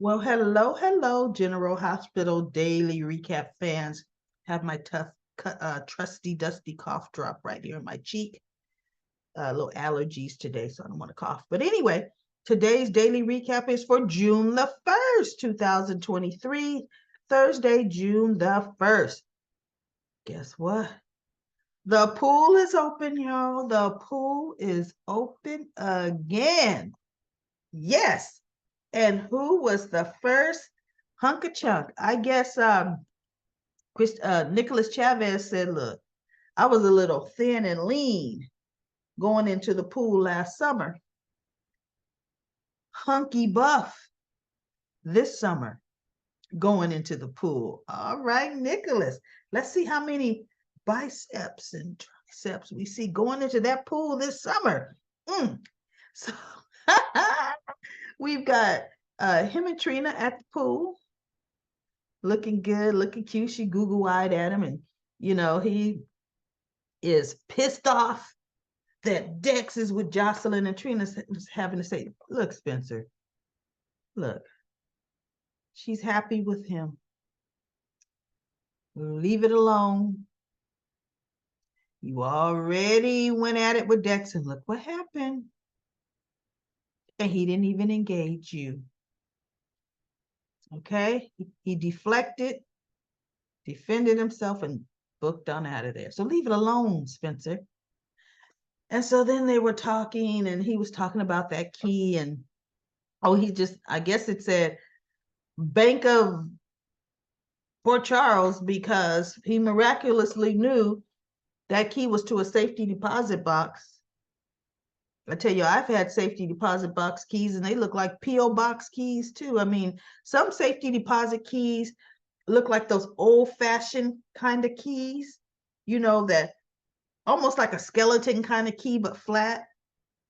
Well, hello, General Hospital Daily Recap fans. Have my trusty, dusty cough drop right here in my cheek. Little allergies today, so I don't want to cough. But anyway, today's daily recap is for June the 1st, 2023, Thursday, June the 1st. Guess what? The pool is open, y'all. The pool is open again. Yes. And who was the first hunk of chunk? I guess Nicholas Chavez said, look, I was a little thin and lean going into the pool last summer. Hunky buff this summer going into the pool. All right, Nicholas. Let's see how many biceps and triceps we see going into that pool this summer. So we've got him and Trina at the pool, looking good, looking cute. She Google-eyed at him, and he is pissed off that Dex is with Jocelyn, and Trina's having to say, look, Spencer, look, she's happy with him. Leave it alone. You already went at it with Dex, and look what happened. And he didn't even engage you. Okay? He deflected, defended himself, and booked on out of there. So leave it alone, Spencer. And so then they were talking, and he was talking about that key, and I guess it said Bank of Port Charles, because he miraculously knew that key was to a safety deposit box. I tell you, I've had safety deposit box keys, and they look like P.O. box keys too. I mean, some safety deposit keys look like those old-fashioned kind of keys, that almost like a skeleton kind of key, but flat.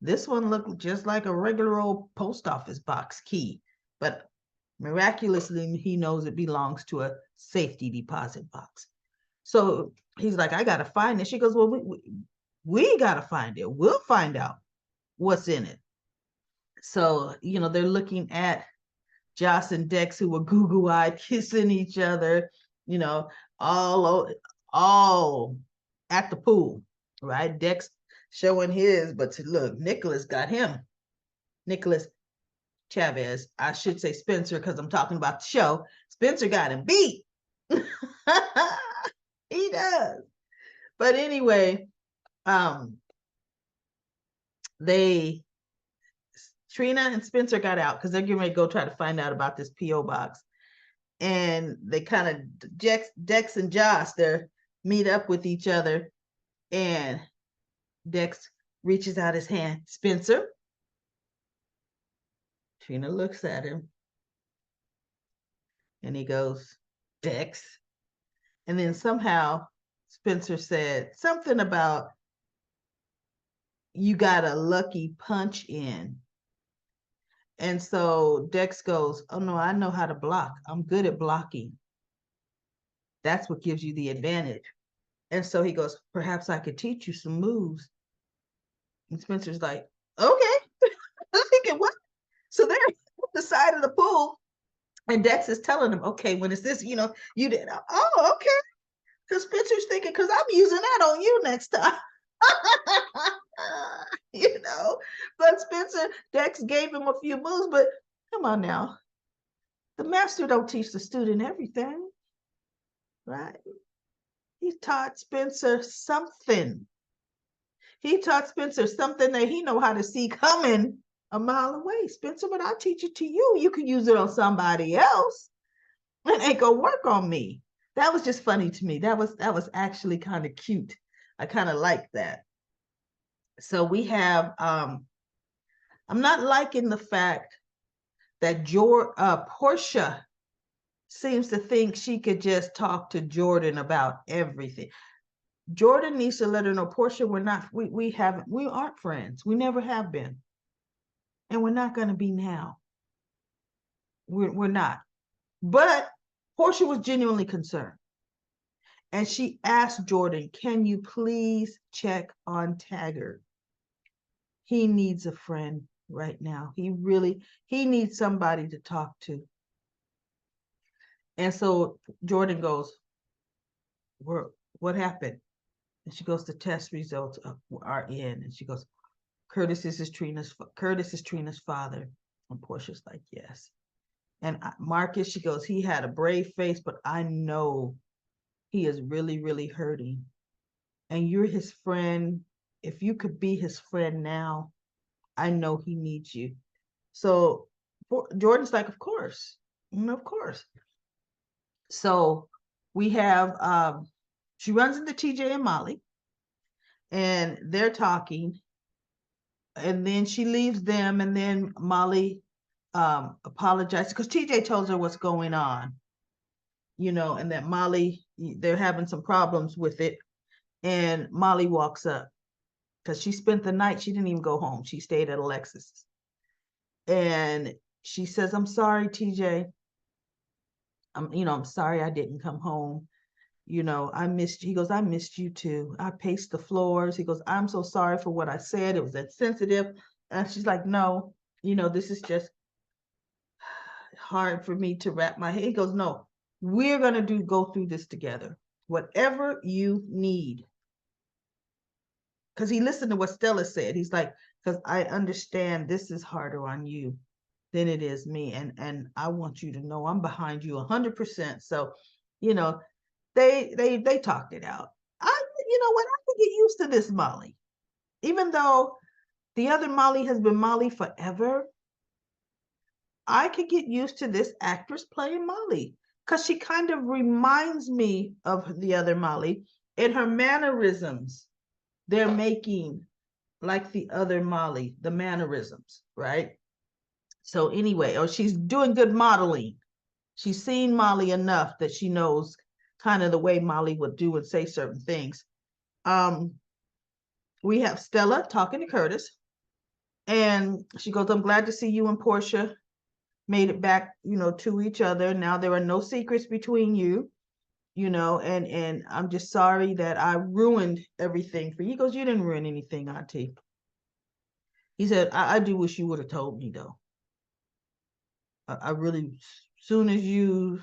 This one looked just like a regular old post office box key, but miraculously, he knows it belongs to a safety deposit box. So he's like, I got to find it. She goes, well, we got to find it. We'll find out what's in it. So, they're looking at Joss and Dex, who were Google-eyed, kissing each other, all at the pool, right? Dex showing his, but look, Nicholas got him. Nicholas Chavez, I should say Spencer, because I'm talking about the show. Spencer got him beat. He does. But anyway, Trina and Spencer got out because they're getting ready to go try to find out about this P.O. box. And they kind of, Dex and Joss, they meet up with each other, and Dex reaches out his hand. Spencer. Trina looks at him, and he goes, Dex. And then somehow Spencer said something about, you got a lucky punch in. And so Dex goes, oh no, I know how to block. I'm good at blocking. That's what gives you the advantage. And so he goes, perhaps I could teach you some moves. And Spencer's like, okay. I'm thinking, what? So they're at the side of the pool, and Dex is telling him, okay, when it's this, you did. Oh, okay. Because Spencer's thinking, because I'm using that on you next time. But Dex gave him a few moves, but come on now. The master don't teach the student everything, right? He taught Spencer something. He taught Spencer something that he know how to see coming a mile away. Spencer, but I'll teach it to you. You can use it on somebody else. It ain't gonna work on me. That was just funny to me. That was actually kind of cute. I kind of like that. So we have, I'm not liking the fact that Portia seems to think she could just talk to Jordan about everything. Jordan needs to let her know, Portia, we aren't friends. We never have been. And we're not going to be now. We're not. But Portia was genuinely concerned. And she asked Jordan, can you please check on Taggart? He needs a friend right now. He needs somebody to talk to. And so Jordan goes, what happened? And she goes, the test results are in. And she goes, Curtis is Trina's father. And Portia's like, yes. And Marcus, she goes, he had a brave face, but I know he is really, really hurting. And you're his friend. If you could be his friend now, I know he needs you. So Jordan's like, of course, of course. So we have, she runs into TJ and Molly, and they're talking, and then she leaves them, and then Molly apologizes because TJ tells her what's going on, and that Molly, they're having some problems with it. And Molly walks up because she spent the night. She didn't even go home. She stayed at Alexis's. And she says, I'm sorry, TJ. I'm sorry I didn't come home. I missed you. He goes, I missed you too. I paced the floors. He goes, I'm so sorry for what I said. It was insensitive. And she's like, no, this is just hard for me to wrap my head. He goes, no, we're going to go through this together. Whatever you need. Because he listened to what Stella said. He's like, because I understand this is harder on you than it is me. And I want you to know I'm behind you 100%. So, they talked it out. When I could get used to this Molly, even though the other Molly has been Molly forever, I could get used to this actress playing Molly because she kind of reminds me of the other Molly in her mannerisms. They're making like the other Molly, the mannerisms, right? So anyway, she's doing good modeling. She's seen Molly enough that she knows kind of the way Molly would do and say certain things. We have Stella talking to Curtis, and she goes, I'm glad to see you and Portia made it back, to each other. Now there are no secrets between you, and I'm just sorry that I ruined everything for you. He goes, you didn't ruin anything, Auntie. He said, I do wish you would have told me though. I really, soon as you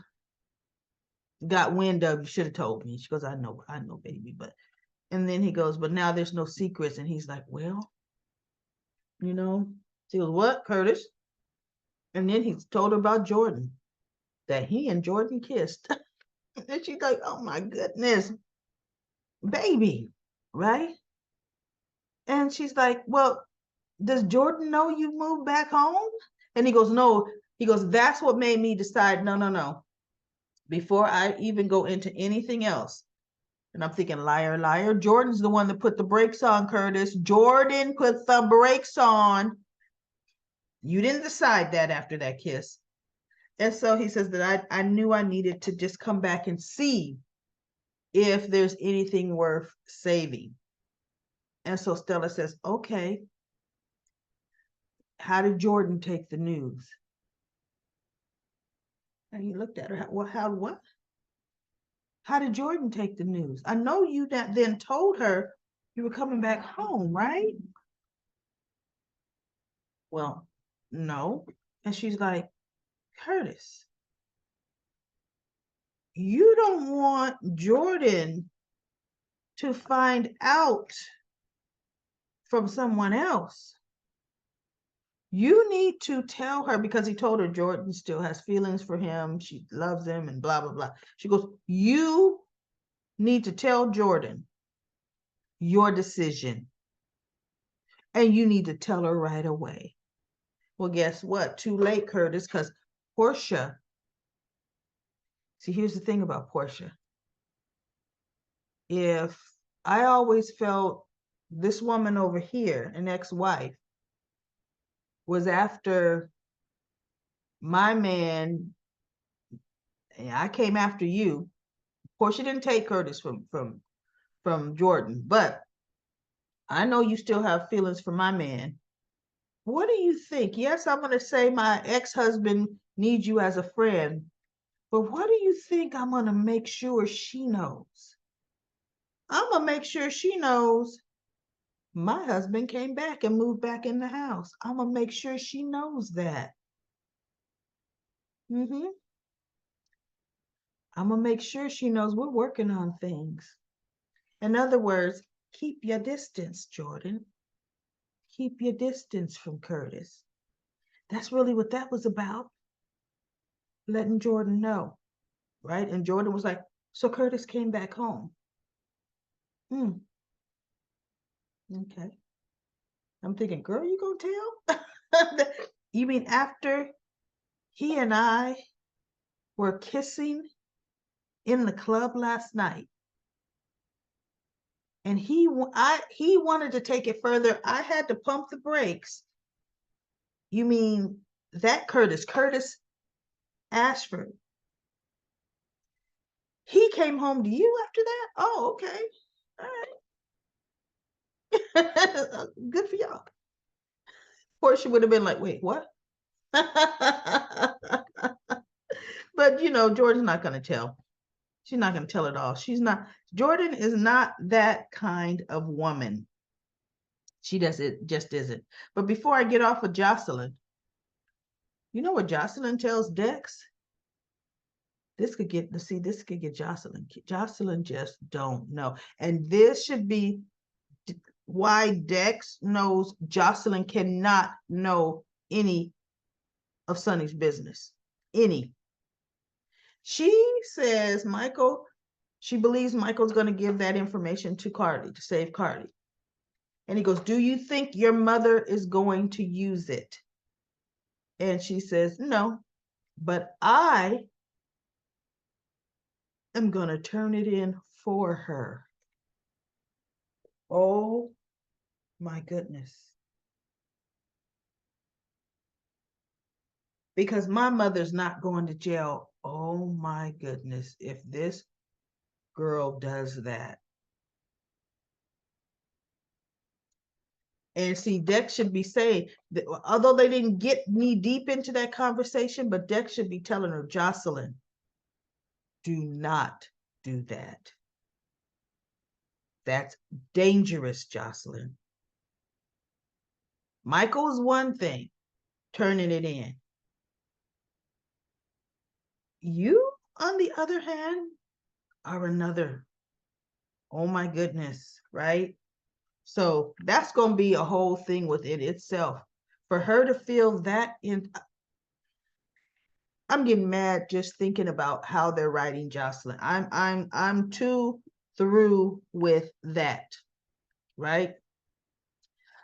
got wind of, you should have told me. She goes, I know, baby. And then he goes, but now there's no secrets. And he's like, well, she goes, what, Curtis? And then he told her about Jordan, that he and Jordan kissed. And she's like, oh my goodness, baby, right? And she's like, well, does Jordan know you moved back home? And he goes, no. He goes, that's what made me decide, no. Before I even go into anything else. And I'm thinking, liar, liar. Jordan's the one that put the brakes on, Curtis. Jordan put the brakes on. You didn't decide that after that kiss. And so he says that I knew I needed to just come back and see if there's anything worth saving. And so Stella says, okay. How did Jordan take the news? And he looked at her, well, what? How did Jordan take the news? I know you then told her you were coming back home, right? Well, no. And she's like, Curtis, you don't want Jordan to find out from someone else. You need to tell her, because he told her Jordan still has feelings for him. She loves him and blah, blah, blah. She goes, you need to tell Jordan your decision. And you need to tell her right away. Well, guess what? Too late, Curtis, because Portia, see, here's the thing about Portia. If I always felt this woman over here, an ex-wife, was after my man, and I came after you. Portia didn't take Curtis from Jordan, but I know you still have feelings for my man. What do you think? Yes, I'm going to say my ex-husband needs you as a friend, but what do you think I'm going to make sure she knows? I'm going to make sure she knows my husband came back and moved back in the house. I'm going to make sure she knows that. I'm gonna make sure she knows we're working on things. In other words, keep your distance, Jordan. Keep your distance from Curtis. That's really what that was about. Letting Jordan know, right? And Jordan was like, so Curtis came back home. Hmm. Okay. I'm thinking, girl, you gonna tell? You mean after he and I were kissing in the club last night, and he wanted to take it further. I had to pump the brakes. You mean that Curtis Ashford? He came home to you after that? Oh, okay. All right. Good for y'all. Portia would have been like, wait, what? But Jordan's not going to tell. She's not going to tell it all. Jordan is not that kind of woman. She just isn't. But before I get off of Jocelyn, you know what Jocelyn tells Dex? This could get Jocelyn. Jocelyn just don't know. And this should be why Dex knows Jocelyn cannot know any of Sonny's business. Any. She says she believes Michael's going to give that information to Carly to save Carly. And he goes, do you think your mother is going to use it? And she says, no, but I am going to turn it in for her. Oh my goodness. Because my mother's not going to jail. Oh my goodness. If this girl does that. And see, Dex should be saying, although they didn't get knee deep into that conversation, but Dex should be telling her, Jocelyn, do not do that. That's dangerous, Jocelyn. Michael's one thing, turning it in. You, on the other hand, are another. Oh my goodness, right? So that's going to be a whole thing within itself. For her to feel that I'm getting mad just thinking about how they're writing Jocelyn. I'm too through with that, right?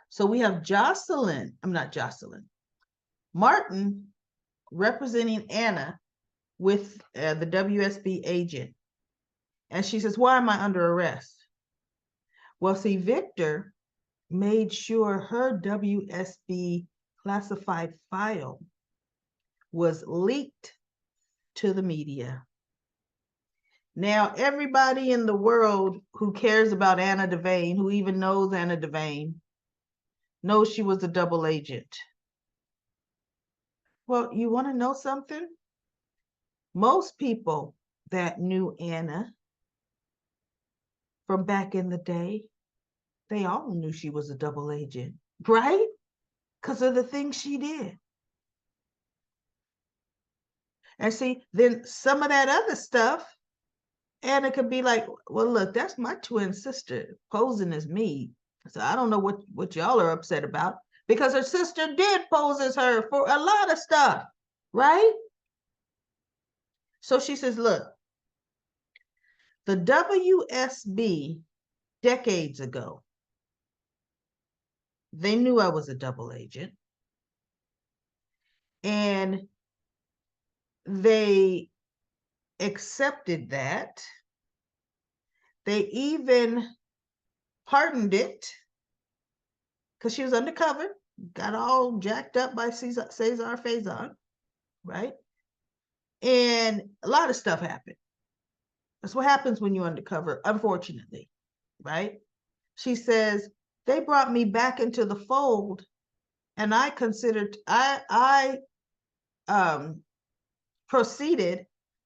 So we have Martin representing Anna with the WSB agent. And she says, why am I under arrest? Well, see, Victor made sure her WSB classified file was leaked to the media. Now, everybody in the world who cares about Anna Devane, who even knows Anna Devane, knows she was a double agent. Well, you want to know something? Most people that knew Anna from back in the day, they all knew she was a double agent, right? Because of the things she did. And see, then some of that other stuff, Anna could be like, well, look, that's my twin sister posing as me. So I don't know what y'all are upset about, because her sister did pose as her for a lot of stuff, right? So she says, look, the WSB decades ago, they knew I was a double agent. And they accepted that. They even pardoned it because she was undercover, got all jacked up by Cesar Faison, right? And a lot of stuff happened. That's what happens when you're undercover, unfortunately, right? She says, they brought me back into the fold, and I proceeded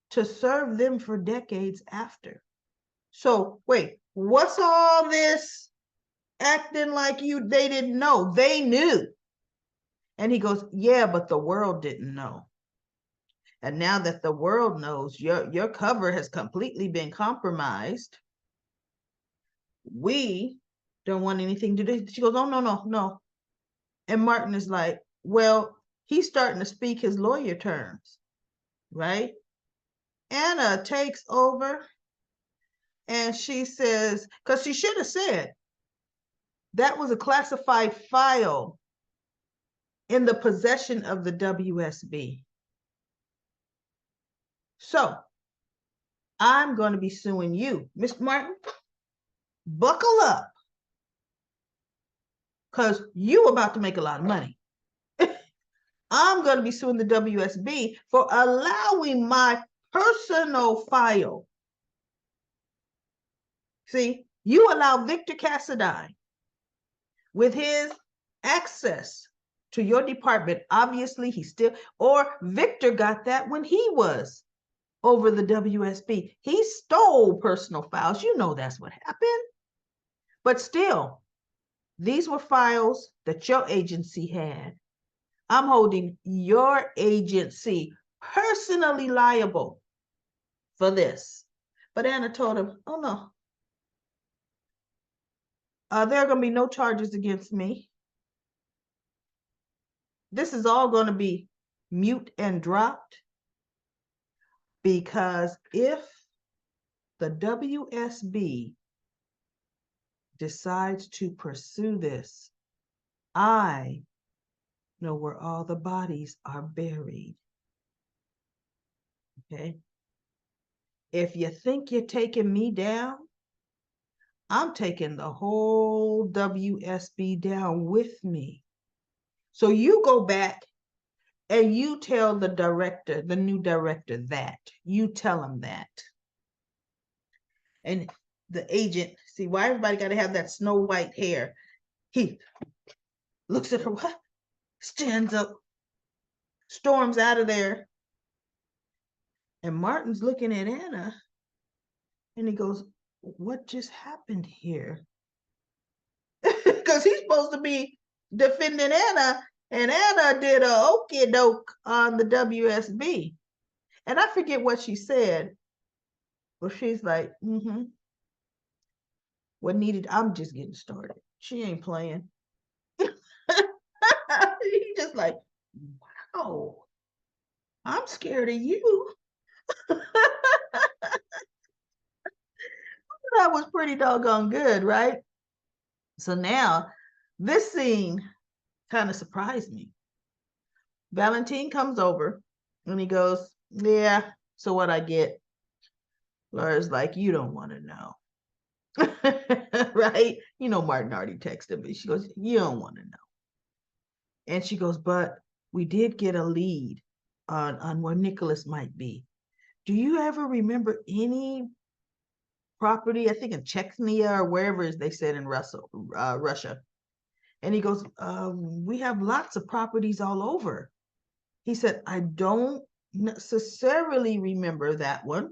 to serve them for decades after. So wait, what's all this acting like they didn't know? They knew. And he goes, yeah, but the world didn't know. And now that the world knows your cover has completely been compromised, we don't want anything to do. She goes, oh, no, no, no. And Martin is like, well, he's starting to speak his lawyer terms, right? Anna takes over and she says, because she should have said that was a classified file in the possession of the WSB. So I'm going to be suing you, Mr. Martin. Buckle up, because you about to make a lot of money. I'm going to be suing the WSB for allowing my personal file. See, you allow Victor Cassadine with his access to your department. Obviously, he still, or Victor got that when he was over the WSB. He stole personal files. You know that's what happened. But still, these were files that your agency had. I'm holding your agency personally liable for this. But Anna told him, oh no, there are going to be no charges against me. This is all going to be mute and dropped, because if the WSB decides to pursue this, I know where all the bodies are buried. Okay? If you think you're taking me down, I'm taking the whole WSB down with me. So you go back and you tell the director, the new director, that. You tell him that. And the agent, see why everybody got to have that Snow White hair. He looks at her, what? Stands up, storms out of there. And Martin's looking at Anna and he goes, what just happened here? Because he's supposed to be defending Anna, and Anna did a okie doke on the WSB. And I forget what she said, but she's like, what needed, I'm just getting started. She ain't playing. He just like, wow, I'm scared of you. That was pretty doggone good, right? So now this scene kind of surprised me. Valentine comes over and he goes, yeah, so what I get? Laura's like, you don't want to know. Right? You know, Martin already texted me. She goes, you don't want to know. And she goes, but we did get a lead on where Nicholas might be. Do you ever remember any property, I think in Chechnya or wherever they said in Russia? And he goes, we have lots of properties all over. He said, I don't necessarily remember that one.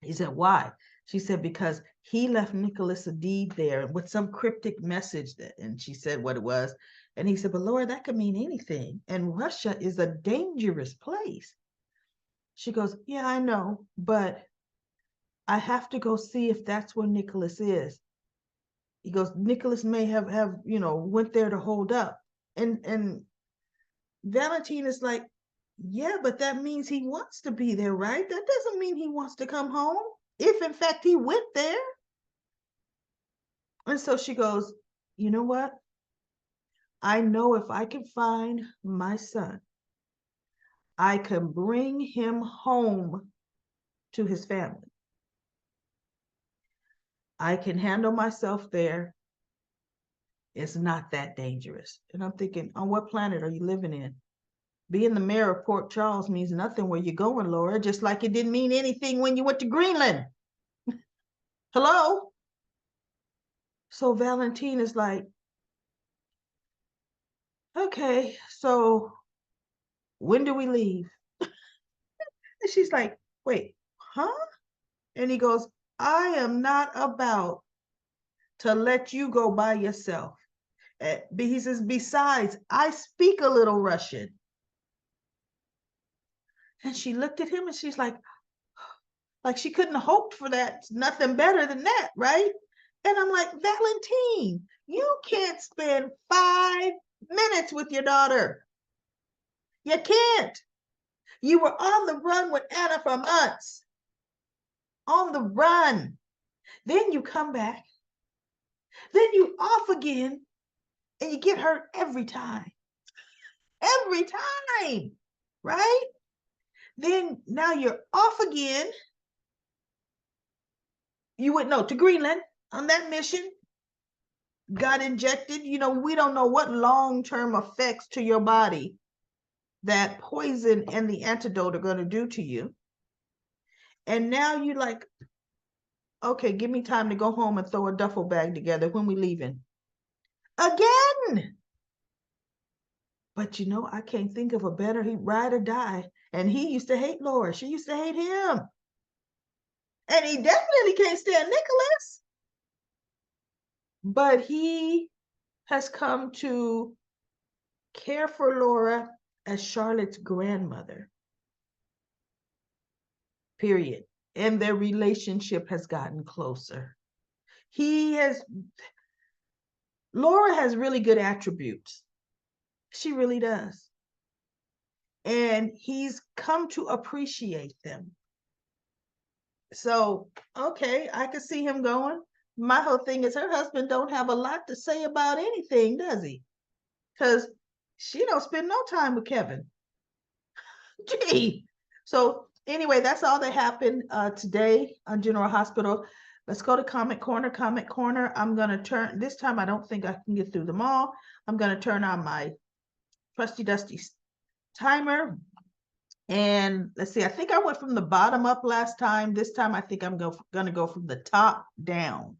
He said, why? She said, because he left Nicholas a deed there with some cryptic message that, and she said what it was. And he said, but Laura, that could mean anything. And Russia is a dangerous place. She goes, yeah, I know, but I have to go see if that's where Nicholas is. He goes, Nicholas may have went there to hold up. And Valentine is like, yeah, but that means he wants to be there, right? That doesn't mean he wants to come home, if in fact he went there. And so she goes, you know what? I know if I can find my son, I can bring him home to his family. I can handle myself there. It's not that dangerous. And I'm thinking, on what planet are you living in? Being the mayor of Port Charles means nothing where you're going, Laura, just like it didn't mean anything when you went to Greenland. Hello? So Valentine is like, okay, so when do we leave? And she's like, wait, huh? And he goes, I am not about to let you go by yourself. He says, besides, I speak a little Russian. And she looked at him and she's like she couldn't have hoped for that, nothing better than that, right? And I'm like, Valentine, you can't spend 5 minutes with your daughter. You can't. You were on the run with Anna for months. On the run. Then you come back. Then you off again and you get hurt every time. Every time. Right? Then now you're off again. You went to Greenland on that mission. Got injected. We don't know what long-term effects to your body that poison and the antidote are going to do to you. And now you're like, okay, give me time to go home and throw a duffel bag together. When we leaving? Again. But I can't think of a better ride or die. And he used to hate Laura. She used to hate him. And he definitely can't stand Nicholas. But he has come to care for Laura as Charlotte's grandmother. Period. And their relationship has gotten closer. Laura has really good attributes. She really does. And he's come to appreciate them. So, okay, I could see him going. My whole thing is her husband don't have a lot to say about anything, does he? Because she don't spend no time with Kevin. Gee. So anyway, that's all that happened today on General Hospital. Let's go to Comment Corner. Comment Corner. I'm going to turn, this time I don't think I can get through them all. I'm going to turn on my trusty dusty timer. And let's see, I think I went from the bottom up last time. This time I think I'm going to go from the top down.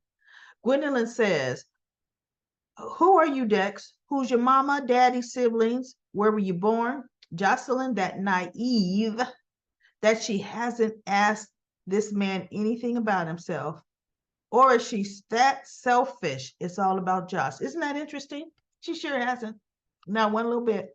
Gwendolyn says, who are you, Dex? Who's your mama, daddy, siblings? Where were you born? Jocelyn, that naive that she hasn't asked this man anything about himself. Or is she that selfish? It's all about Josh. Isn't that interesting? She sure hasn't. Not one little bit.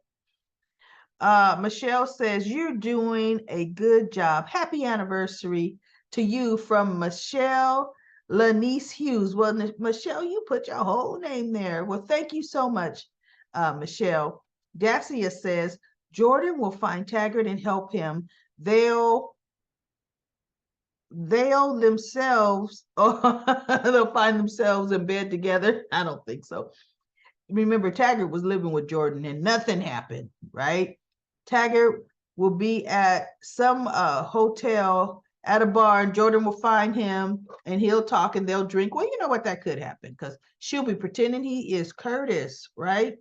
Michelle says, you're doing a good job. Happy anniversary to you from Michelle Lanice Hughes. Well, Michelle, you put your whole name there. Well, thank you so much, Michelle. Dacia says, Jordan will find Taggart and help him. They'll themselves, they'll find themselves in bed together. I don't think so. Remember, Taggart was living with Jordan and nothing happened, right? Taggart will be at some hotel at a bar and Jordan will find him and he'll talk and they'll drink. Well, you know what, that could happen because she'll be pretending he is Curtis, right?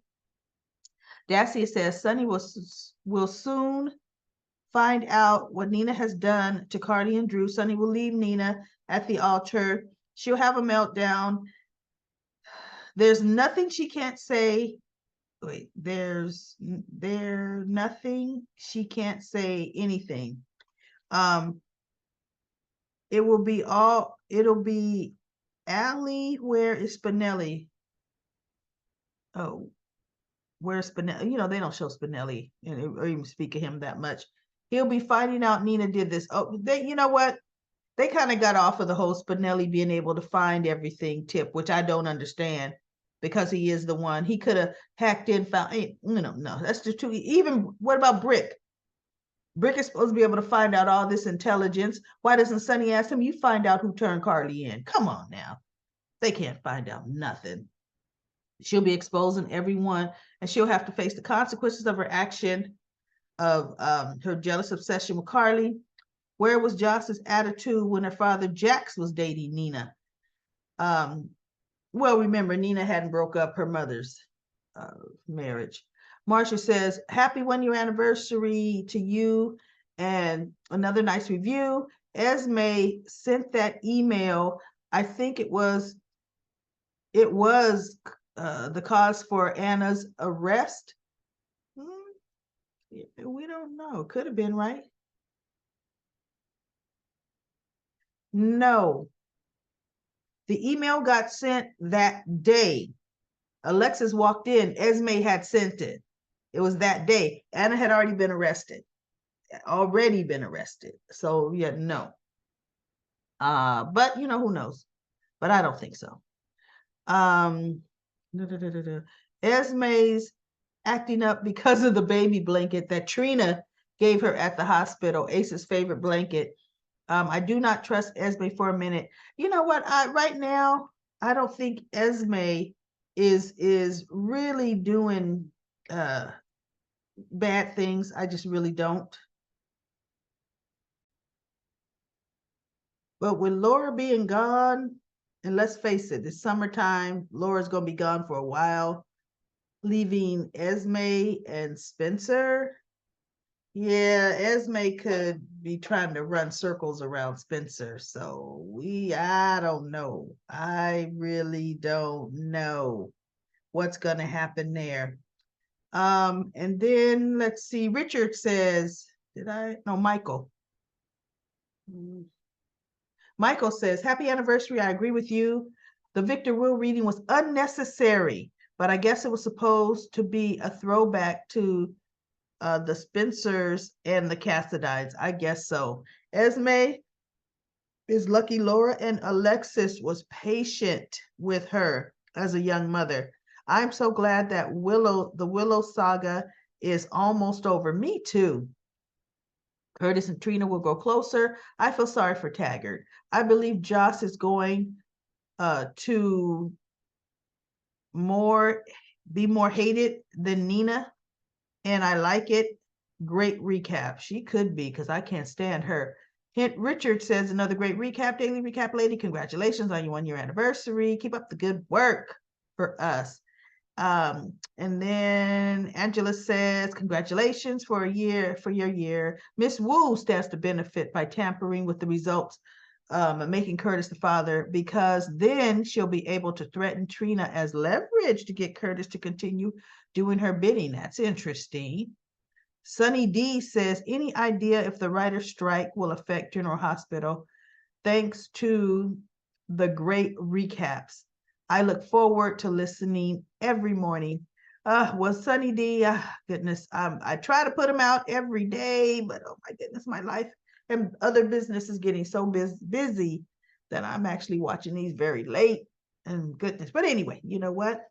Dacia says Sonny will soon find out what Nina has done to Cardi and Drew. Sonny will leave Nina at the altar. She'll have a meltdown. There's nothing she can't say. Wait, there's nothing she can't say anything. It'll be Allie, where is Spinelli? Oh, where's Spinelli? They don't show Spinelli or even speak of him that much. He'll be finding out Nina did this. Oh, you know what? They kind of got off of the whole Spinelli being able to find everything tip, which I don't understand because he is the one. He could have hacked in, found, no, that's just too. Even what about Brick? Brick is supposed to be able to find out all this intelligence. Why doesn't Sonny ask him, you find out who turned Carly in? Come on now. They can't find out nothing. She'll be exposing everyone and she'll have to face the consequences of her action, of her jealous obsession with Carly. Where was Joss's attitude when her father Jax was dating Nina? Well, remember, Nina hadn't broke up her mother's marriage. Marcia says, happy 1-year anniversary to you and another nice review. Esme sent that email. I think it was the cause for Anna's arrest. We don't know. Could have been, right? No. The email got sent that day. Alexis walked in. Esme had sent it. It was that day. Anna had already been arrested. already been arrested. So yeah, no. But you know, who knows? But I don't think so. Um, Esme's acting up because of the baby blanket that Trina gave her at the hospital, Ace's favorite blanket. I do not trust Esme for a minute. You know what? Right now, I don't think Esme is really doing bad things. I just really don't. But with Laura being gone, and let's face it, it's summertime. Laura's gonna be gone for a while, leaving Esme and Spencer. Yeah, Esme could be trying to run circles around Spencer. So I don't know. I really don't know what's gonna happen there. And then let's see, Richard says, did I? No, Michael. Michael says, happy anniversary. I agree with you. The Victor Will reading was unnecessary, but I guess it was supposed to be a throwback to the Spencers and the Cassadines. I guess so. Esme is lucky Laura and Alexis was patient with her as a young mother. I'm so glad that the Willow saga is almost over. Me too. Curtis and Trina will grow closer. I feel sorry for Taggart. I believe Joss is going to more be more hated than Nina, and I like it. Great recap. She could be, because I can't stand her. Hint Richard says, another great recap, daily recap lady. Congratulations on your 1-year anniversary. Keep up the good work for us. And then Angela says, congratulations for your year. Miss Wu stands to benefit by tampering with the results, and making Curtis the father, because then she'll be able to threaten Trina as leverage to get Curtis to continue doing her bidding. That's interesting. Sunny D says, any idea if the writer's strike will affect General Hospital? Thanks to the great recaps. I look forward to listening every morning. Well, Sunny D, goodness, I try to put them out every day, but oh my goodness, my life and other business is getting so busy that I'm actually watching these very late. And goodness, but anyway, you know what?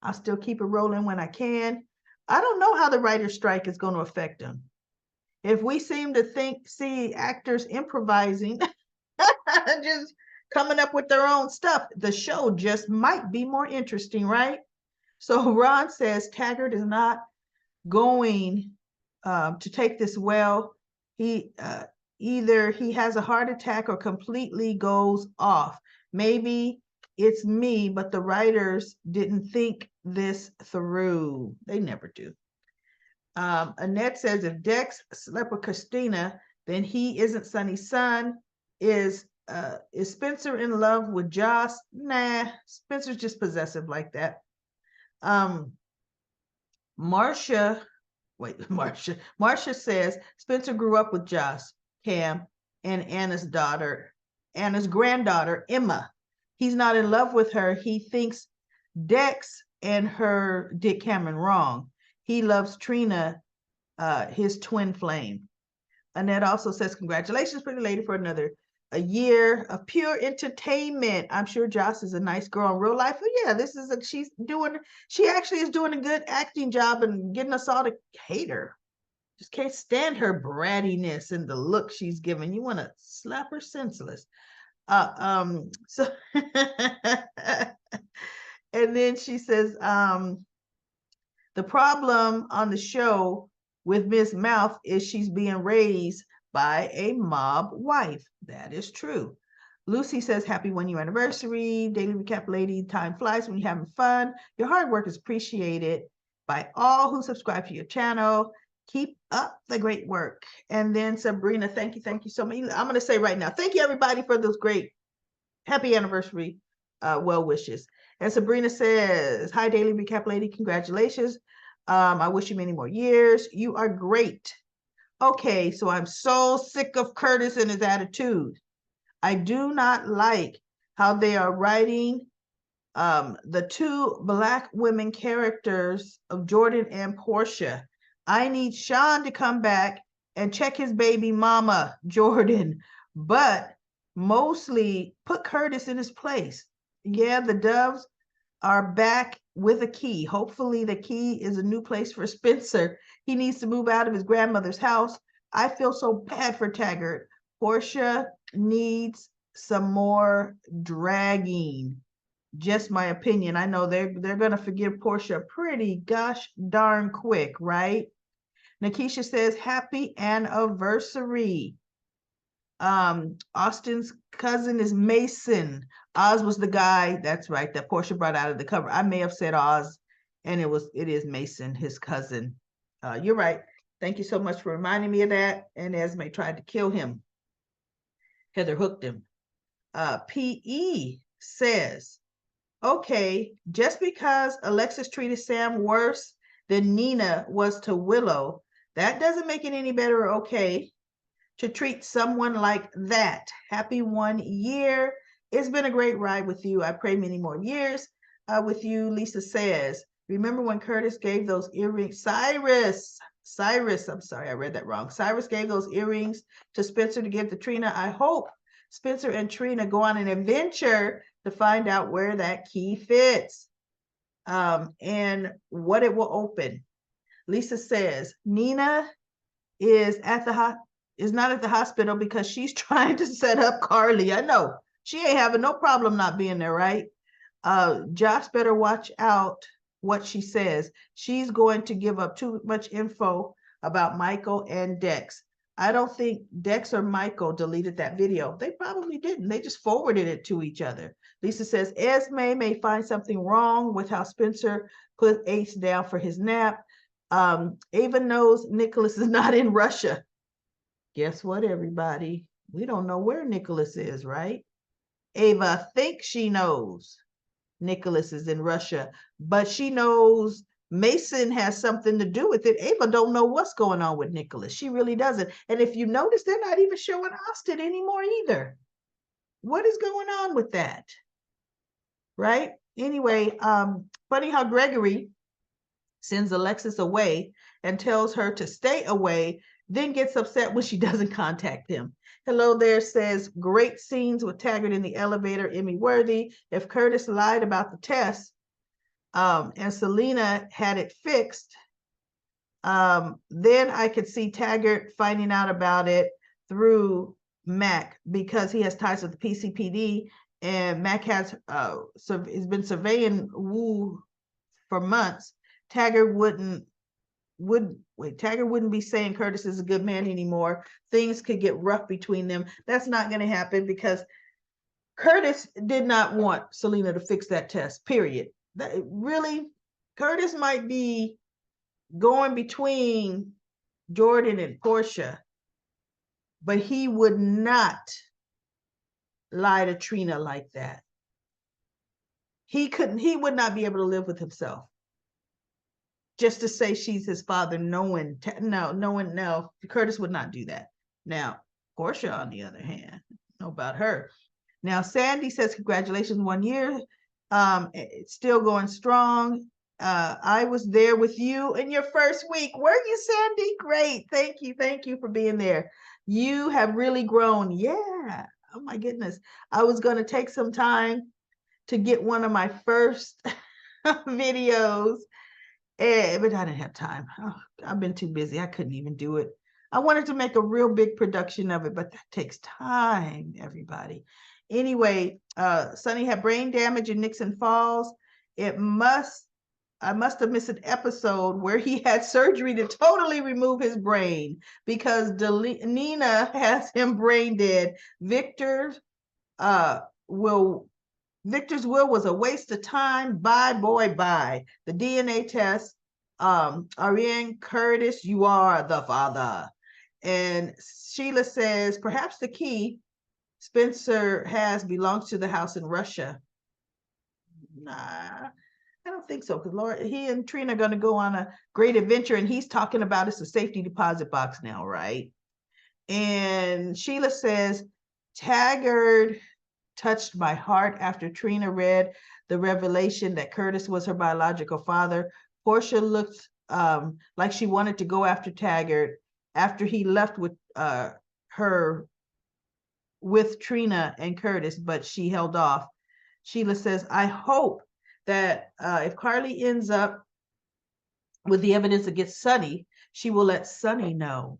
I'll still keep it rolling when I can. I don't know how the writer's strike is going to affect them. If we seem to see actors improvising, just coming up with their own stuff, the show just might be more interesting, right? So Ron says Taggart is not going to take this well. He either he has a heart attack or completely goes off. Maybe it's me, but the writers didn't think this through. They never do. Annette says if Dex slept with Christina, then he isn't Sonny's son. Is Spencer in love with Joss? Nah, Spencer's just possessive like that. Marcia says Spencer grew up with Joss, Cam, and Anna's granddaughter, Emma. He's not in love with her. He thinks Dex and her did Cameron wrong. He loves Trina, his twin flame. Annette also says, congratulations, pretty lady, for a year of pure entertainment. I'm sure Joss is a nice girl in real life. But yeah, she actually is doing a good acting job and getting us all to hate her. Just can't stand her brattiness and the look she's giving. You want to slap her senseless. So and then she says, the problem on the show with Miss Mouth is she's being raised by a mob wife. That is true. Lucy says, happy 1-year anniversary. Daily recap lady, time flies when you're having fun. Your hard work is appreciated by all who subscribe to your channel. Keep up the great work. And then Sabrina, thank you so much. I'm going to say right now, thank you everybody for those great happy anniversary well wishes. And Sabrina says, hi, Daily Recap Lady, congratulations. I wish you many more years. You are great. Okay, so I'm so sick of Curtis and his attitude. I do not like how they are writing the two Black women characters of Jordan and Portia. I need Sean to come back and check his baby mama, Jordan, but mostly put Curtis in his place. Yeah, the Doves are back with a key. Hopefully the key is a new place for Spencer. He needs to move out of his grandmother's house. I feel so bad for Taggart. Portia needs some more dragging. Just my opinion. I know they're gonna forgive Portia pretty gosh darn quick, right? Nakisha says happy anniversary. Austin's cousin is Mason. Oz was the guy, that's right, that Portia brought out of the cover. I may have said Oz, and it is Mason, his cousin. You're right. Thank you so much for reminding me of that. And Esme tried to kill him. Heather hooked him. PE says, okay, just because Alexis treated Sam worse than Nina was to Willow, that doesn't make it any better or okay to treat someone like that. Happy 1 year. It's been a great ride with you. I pray many more years with you, Lisa says. Remember when Curtis gave those earrings? Cyrus, I'm sorry, I read that wrong. Cyrus gave those earrings to Spencer to give to Trina. I hope Spencer and Trina go on an adventure to find out where that key fits and what it will open. Lisa says, Nina is not at the hospital because she's trying to set up Carly. I know she ain't having no problem not being there, right? Josh better watch out what she says. She's going to give up too much info about Michael and Dex. I don't think Dex or Michael deleted that video. They probably didn't. They just forwarded it to each other. Lisa says Esme may find something wrong with how Spencer put Ace down for his nap. Ava knows Nicholas is not in Russia. Guess what, everybody? We don't know where Nicholas is, right? Ava thinks she knows Nicholas is in Russia, but she knows Mason has something to do with it. Ava don't know what's going on with Nicholas. She really doesn't. And if you notice, they're not even showing Austin anymore either. What is going on with that? Right? Anyway, funny how Gregory sends Alexis away and tells her to stay away, then gets upset when she doesn't contact him. Hello there says, great scenes with Taggart in the elevator, Emmy worthy. If Curtis lied about the test and Selena had it fixed, then I could see Taggart finding out about it through Mac because he has ties with the PCPD and Mac has been surveying Wu for months. Taggart wouldn't be saying Curtis is a good man anymore. Things could get rough between them. That's not going to happen because Curtis did not want Selena to fix that test, period. Really, Curtis might be going between Jordan and Portia, but he would not lie to Trina like that. He would not be able to live with himself. Just to say she's his father, no, Curtis would not do that. Now, Portia, on the other hand, know about her. Now, Sandy says, congratulations, 1 year. It's still going strong. I was there with you in your first week. Were you, Sandy? Great. Thank you for being there. You have really grown. Yeah. Oh my goodness. I was going to take some time to get one of my first videos, but I didn't have time. Oh, I've been too busy. I couldn't even do it. I wanted to make a real big production of it, but that takes time, everybody. Anyway, Sonny had brain damage in Nixon Falls. I must have missed an episode where he had surgery to totally remove his brain because Nina has him brain dead. Victor's will was a waste of time. Bye, boy, bye. The DNA test, Ariane Curtis, you are the father. And Sheila says, perhaps the key Spencer has belongs to the house in Russia. Nah, I don't think so, because Laura, he and Trina are going to go on a great adventure, and he's talking about it's a safety deposit box now, right? And Sheila says, Taggart touched my heart after Trina read the revelation that Curtis was her biological father. Portia looked like she wanted to go after Taggart after he left with her with Trina and Curtis, but she held off. Sheila says, I hope that if Carly ends up with the evidence against Sonny, she will let Sonny know.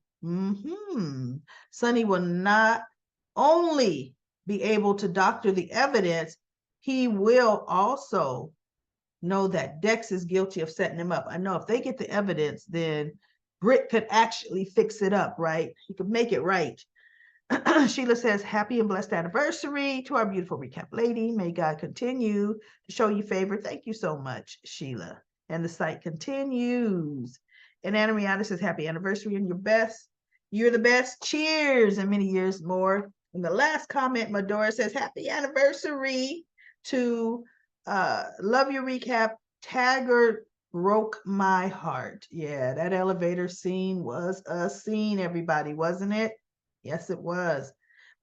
Sonny will not only be able to doctor the evidence, he will also know that Dex is guilty of setting him up. I know if they get the evidence, then Britt could actually fix it up, right? He could make it right. Sheila says, happy and blessed anniversary to our beautiful recap lady. May God continue to show you favor. Thank you so much, Sheila. And the site continues. And Anna Rihanna says, happy anniversary and your best. You're the best. Cheers and many years more. And the last comment, Medora says, happy anniversary to Love Your Recap. Taggart broke my heart. Yeah, that elevator scene was a scene, everybody, wasn't it? Yes, it was.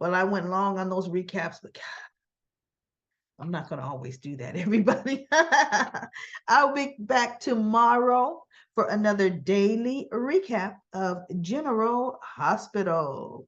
Well, I went long on those recaps, but God, I'm not going to always do that, everybody. I'll be back tomorrow for another daily recap of General Hospital.